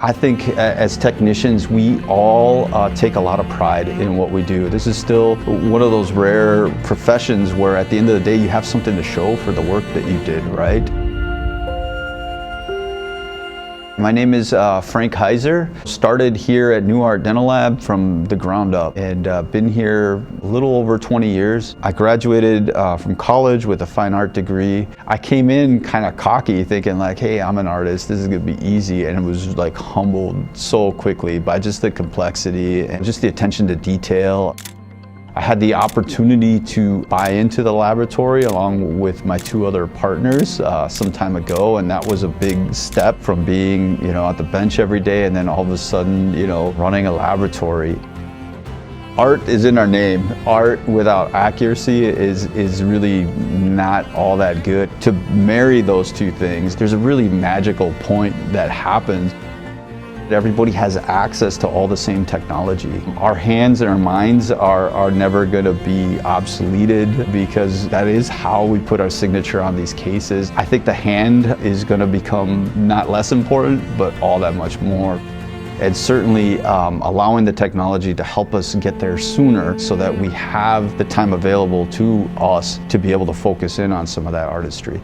I think as technicians, we all take a lot of pride in what we do. This is still one of those rare professions where at the end of the day, you have something to show for the work that you did, right? My name is Frank Haeuser. Started here at New Art Dental Lab from the ground up and been here a little over 20 years. I graduated from college with a fine art degree. I came in kind of cocky thinking like, hey, I'm an artist, this is gonna be easy, and it was like humbled so quickly by just the complexity and just the attention to detail. I had the opportunity to buy into the laboratory along with my two other partners some time ago, and that was a big step from being, at the bench every day and then all of a sudden, running a laboratory. Art is in our name. Art without accuracy is really not all that good. To marry those two things, there's a really magical point that happens. Everybody has access to all the same technology. Our hands and our minds are never going to be obsoleted because that is how we put our signature on these cases. I think the hand is going to become not less important, but all that much more. And certainly allowing the technology to help us get there sooner so that we have the time available to us to be able to focus in on some of that artistry.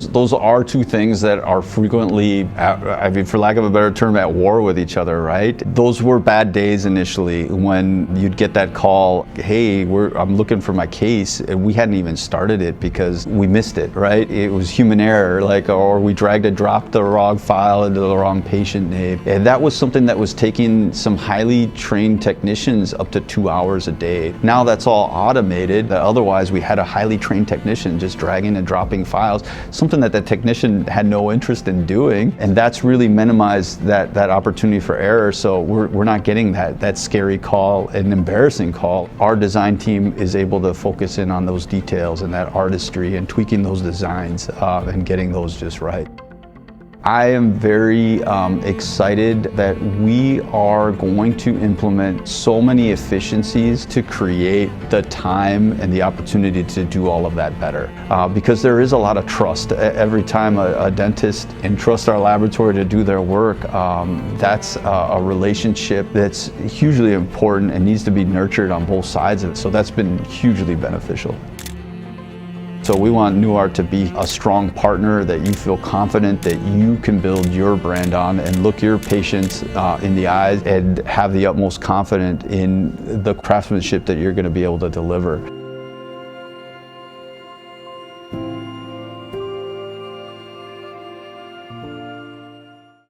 Those are two things that are frequently, for lack of a better term, at war with each other, right? Those were bad days initially when you'd get that call, hey, I'm looking for my case, and we hadn't even started it because we missed it, right? It was human error, or we dropped the wrong file into the wrong patient name. And that was something that was taking some highly trained technicians up to 2 hours a day. Now that's all automated. Otherwise, we had a highly trained technician just dragging and dropping files, something that the technician had no interest in doing, and that's really minimized that opportunity for error. So we're not getting that scary call, an embarrassing call. Our design team is able to focus in on those details and that artistry and tweaking those designs and getting those just right. I am very excited that we are going to implement so many efficiencies to create the time and the opportunity to do all of that better. Because there is a lot of trust. Every time a dentist entrusts our laboratory to do their work, that's a relationship that's hugely important and needs to be nurtured on both sides of it. So that's been hugely beneficial. So we want New Art to be a strong partner that you feel confident that you can build your brand on and look your patients in the eyes and have the utmost confidence in the craftsmanship that you're going to be able to deliver.